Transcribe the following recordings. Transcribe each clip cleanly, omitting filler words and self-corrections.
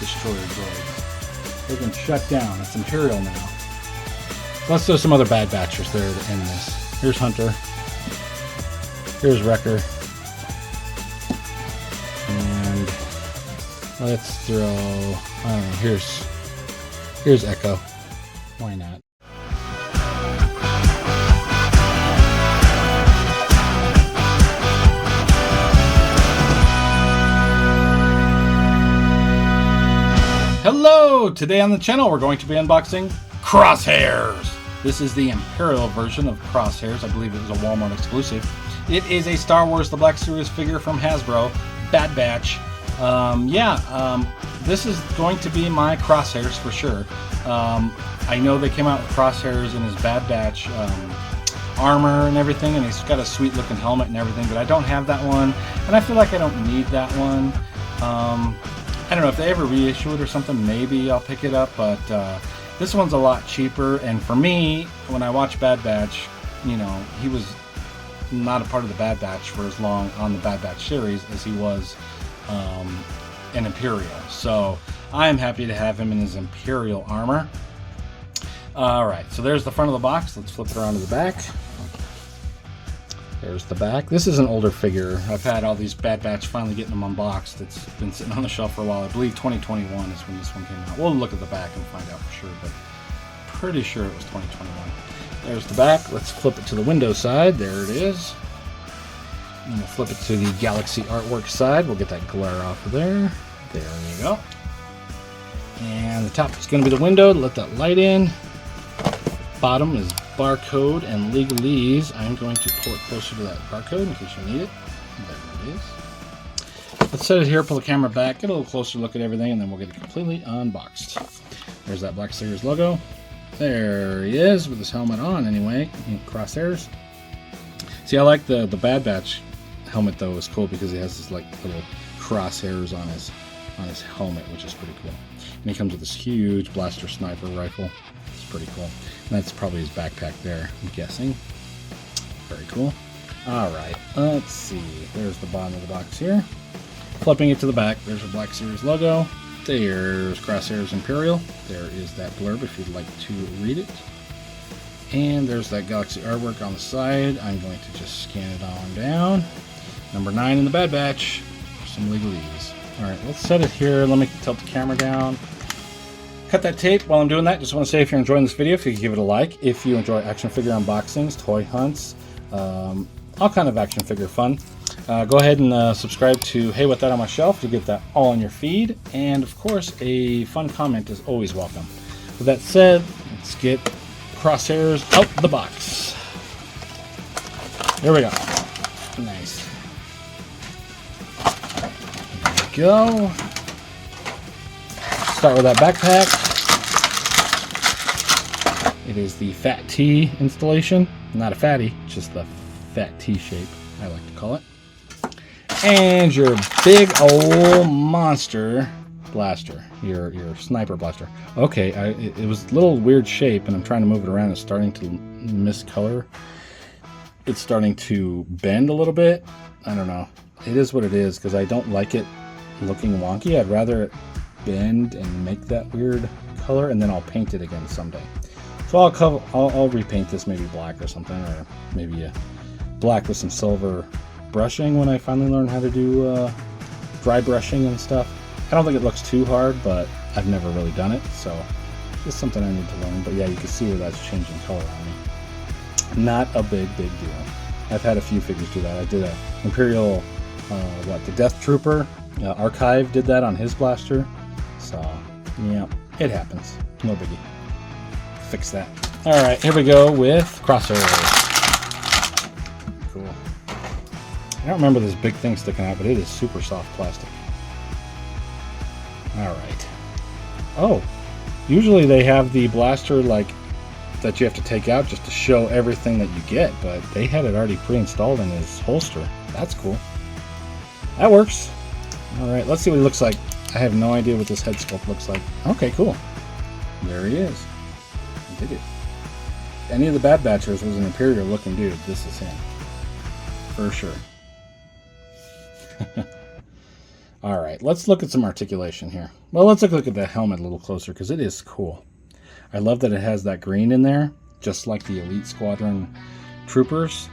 destroyer droid. They've been shut down. It's Imperial now. Let's do some other Bad Batchers there to end this. Here's Hunter. Here's Wrecker. And let's throw, I don't know, here's Echo. Why not? Hello! Today on the channel we're going to be unboxing CROSSHAIRs. This is the Imperial version of CROSSHAIRs. I believe it was a Walmart exclusive. It is a Star Wars The Black Series figure from Hasbro. Bad Batch. This is going to be my CROSSHAIRs for sure. I know they came out with CROSSHAIRs in his Bad Batch armor and everything, and he's got a sweet looking helmet and everything, but I don't have that one, and I feel like I don't need that one. I don't know if they ever reissue it or something, maybe I'll pick it up, but this one's a lot cheaper. And for me, when I watch Bad Batch, you know, he was not a part of the Bad Batch for as long on the Bad Batch series as he was in Imperial. So I am happy to have him in his Imperial armor. Alright, so there's the front of the box. Let's flip it around to the back. There's the back. This is an older figure. I've had all these Bad Batch, finally getting them unboxed. It's been sitting on the shelf for a while. I believe 2021 is when this one came out. We'll look at the back and find out for sure, but pretty sure it was 2021. There's the back. Let's flip it to the window side. There it is. And we'll flip it to the Galaxy artwork side. We'll get that glare off of there. There you go. And the top is going to be the window to let that light in. Bottom is barcode and legalese. I'm going to pull it closer to that barcode in case you need it. There it is. Let's set it here, pull the camera back, get a little closer look at everything, and then we'll get it completely unboxed. There's that Black Series logo. There he is with his helmet on anyway, in CROSSHAIRs. See, I like the Bad Batch helmet though. It's cool because he has this like little crosshairs on his helmet, which is pretty cool. And he comes with this huge blaster sniper rifle. It's pretty cool. And that's probably his backpack there, I'm guessing. Very cool. Alright, let's see. There's the bottom of the box here. Flipping it to the back, there's a Black Series logo. There's CROSSHAIRs Imperial. There is that blurb if you'd like to read it. And there's that Galaxy artwork on the side. I'm going to just scan it on down. Number 9 in the Bad Batch. Some legalese. Alright, let's set it here. Let me tilt the camera down. Cut that tape. While I'm doing that, just want to say if you're enjoying this video, if you could give it a like. If you enjoy action figure unboxings, toy hunts, all kind of action figure fun, go ahead and subscribe to Hey What That on My Shelf. You'll get that all in your feed. And of course, a fun comment is always welcome. With that said, let's get CROSSHAIRs out the box. There we go. Nice. There we go. Start with that backpack. It is the Fat T installation. Not a fatty, just the Fat T shape, I like to call it. And your big old monster blaster, your sniper blaster. Okay, it was a little weird shape, and I'm trying to move it around. It's starting to miscolor. It's starting to bend a little bit. I don't know. It is what it is, because I don't like it looking wonky. I'd rather it bend and make that weird color, and then I'll paint it again someday. So I'll repaint this, maybe black or something, or maybe black with some silver brushing when I finally learn how to do dry brushing and stuff. I don't think it looks too hard, but I've never really done it, so it's something I need to learn. But yeah, you can see where that's changing color on me. Not a big deal. I've had a few figures do that. I did a Imperial, the Death Trooper Archive did that on his blaster. So yeah, it happens. No biggie. Fix that. All right, here we go with CROSSHAIRs. Cool. I don't remember this big thing sticking out, but it is super soft plastic. Alright. Oh, usually they have the blaster like that you have to take out just to show everything that you get, but they had it already pre-installed in his holster. That's cool. That works. Alright, let's see what he looks like. I have no idea what this head sculpt looks like. Okay, cool. There he is. I dig it. If any of the Bad Batchers was an Imperial looking dude, this is him. For sure. All right, let's look at some articulation here. Well, let's look at the helmet a little closer because it is cool. I love that it has that green in there, just like the Elite Squadron troopers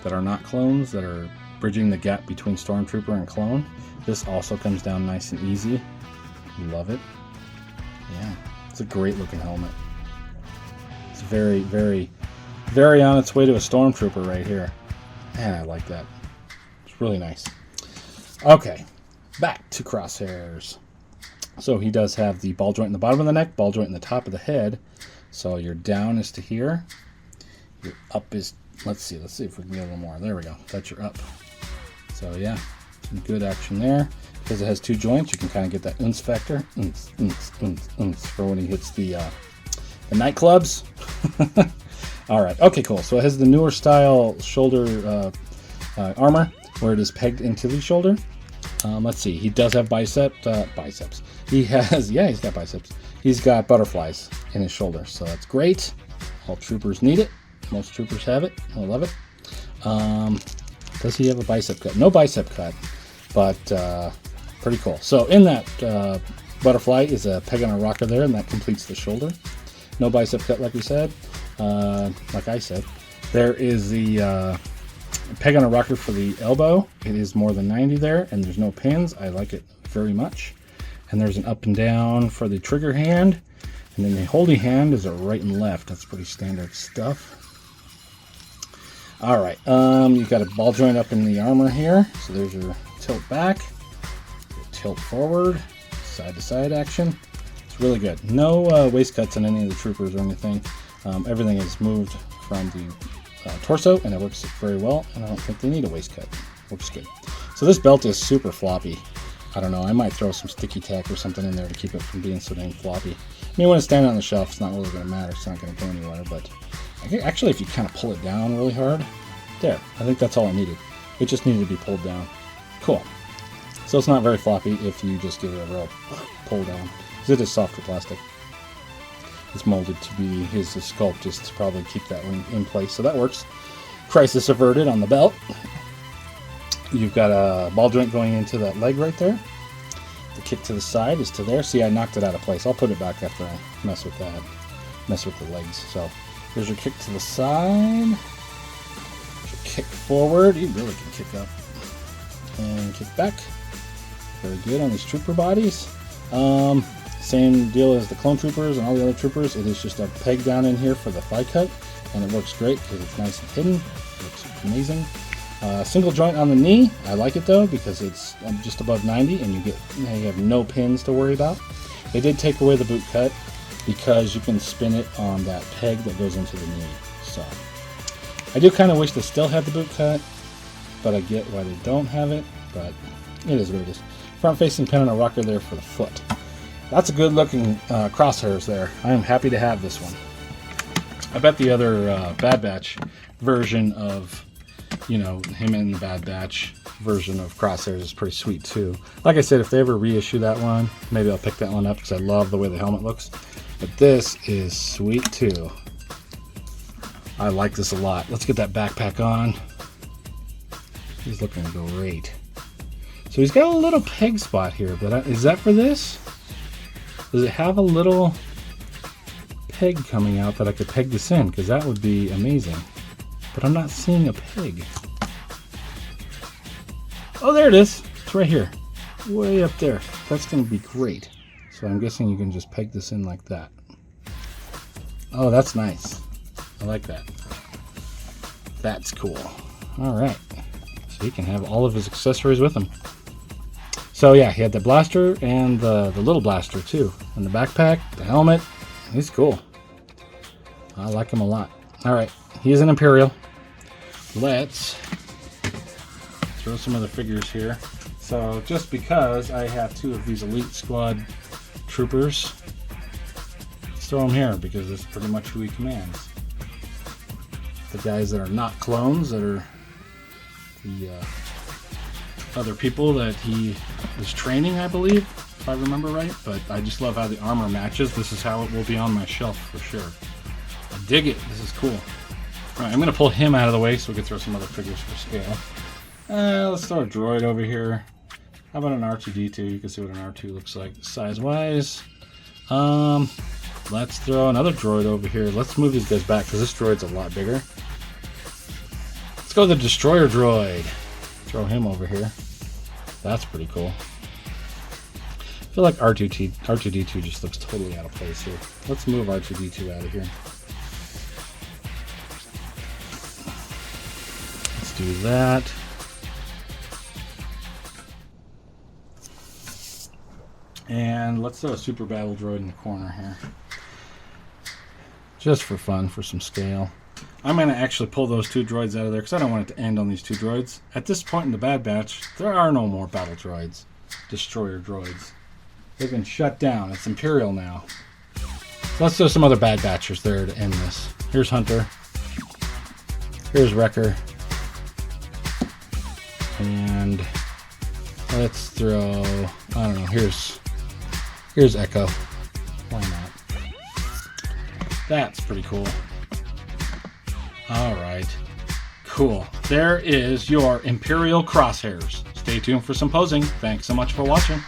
that are not clones, that are bridging the gap between Stormtrooper and clone. This also comes down nice and easy. Love it. Yeah, it's a great looking helmet. It's very, very, very on its way to a Stormtrooper right here. Man, I like that. It's really nice. Okay, back to Crosshairs. So he does have the ball joint in the bottom of the neck, ball joint in the top of the head. So your down is to here. Your up is, let's see if we can get a little more. There we go. That's your up. So yeah, some good action there. Because it has two joints, you can kind of get that ounce factor. Ounce for when he hits the nightclubs. All right. Okay, cool. So it has the newer style shoulder armor where it is pegged into the shoulder. Let's see. He does have biceps. He has, yeah, he's got biceps. He's got butterflies in his shoulder, so that's great. All troopers need it. Most troopers have it. I love it. Does he have a bicep cut? No bicep cut, but pretty cool. So in that butterfly is a peg on a rocker there, and that completes the shoulder. No bicep cut, like we said. Like I said, there is the peg on a rocker for the elbow. It is more than 90 there, and there's no pins. I like it very much. And there's an up and down for the trigger hand, and then the holding hand is a right and left. That's pretty standard stuff. All right, you've got a ball joint up in the armor here. So there's your tilt back, your tilt forward, side to side action. It's really good. No waist cuts on any of the troopers or anything. Everything is moved from the torso, and it works very well. And I don't think they need a waist cut. Works good. So this belt is super floppy. I don't know. I might throw some sticky tack or something in there to keep it from being so dang floppy. I mean, when it's standing on the shelf, it's not really going to matter. It's not going to go anywhere, but actually, if you kind of pull it down really hard, there, I think that's all it needed. It just needed to be pulled down. Cool. So it's not very floppy if you just give it a real pull down, because it is softer plastic. It's molded to be his sculpt, just to probably keep that one in place, so that works. Crisis averted on the belt. You've got a ball joint going into that leg right there. The kick to the side is to there. See, I knocked it out of place. I'll put it back after I mess with that. Mess with the legs. So there's your kick to the side. There's your kick forward. You really can kick up. And kick back. Very good on these trooper bodies. Same deal as the clone troopers and all the other troopers. It is just a peg down in here for the thigh cut. And it works great because it's nice and hidden. It looks amazing. Single joint on the knee. I like it though because it's just above 90 and you have no pins to worry about. They did take away the boot cut because you can spin it on that peg that goes into the knee. So I do kind of wish they still had the boot cut, but I get why they don't have it, but it is what it is. Front facing pin and a rocker there for the foot. That's a good looking crosshairs there. I am happy to have this one. I bet the other Bad Batch version of, you know, him in the Bad Batch version of Crosshairs is pretty sweet too. Like I said, if they ever reissue that one, maybe I'll pick that one up because I love the way the helmet looks. But this is sweet too. I like this a lot. Let's get that backpack on. He's looking great. So he's got a little peg spot here, but is that for this? Does it have a little peg coming out that I could peg this in? Because that would be amazing. But I'm not seeing a peg. Oh, there it is. It's right here. Way up there. That's going to be great. So I'm guessing you can just peg this in like that. Oh, that's nice. I like that. That's cool. All right. So he can have all of his accessories with him. So yeah, he had the blaster and the little blaster too. And the backpack, the helmet. He's cool. I like him a lot. All right. He is an Imperial. Let's throw some other figures here. So just because I have two of these Elite Squad troopers, let's throw them here because that's pretty much who he commands. The guys that are not clones, that are the other people that he is training, I believe, if I remember right. But I just love how the armor matches. This is how it will be on my shelf for sure. I dig it. This is cool. Alright, I'm going to pull him out of the way so we can throw some other figures for scale. Let's throw a droid over here. How about an R2D2? You can see what an R2 looks like size-wise. Let's throw another droid over here. Let's move these guys back because this droid's a lot bigger. Let's go with the Destroyer droid. Throw him over here. That's pretty cool. I feel like R2D2 just looks totally out of place here. Let's move R2D2 out of here. Let's do that. And let's throw a Super Battle Droid in the corner here. Just for fun, for some scale. I'm going to actually pull those two droids out of there because I don't want it to end on these two droids. At this point in the Bad Batch, there are no more battle droids. Destroyer droids. They've been shut down. It's Imperial now. So let's throw some other Bad Batchers there to end this. Here's Hunter. Here's Wrecker. And let's throw, I don't know, here's Echo. Why not? That's pretty cool. Alright. Cool. There is your Imperial crosshairs. Stay tuned for some posing. Thanks so much for watching.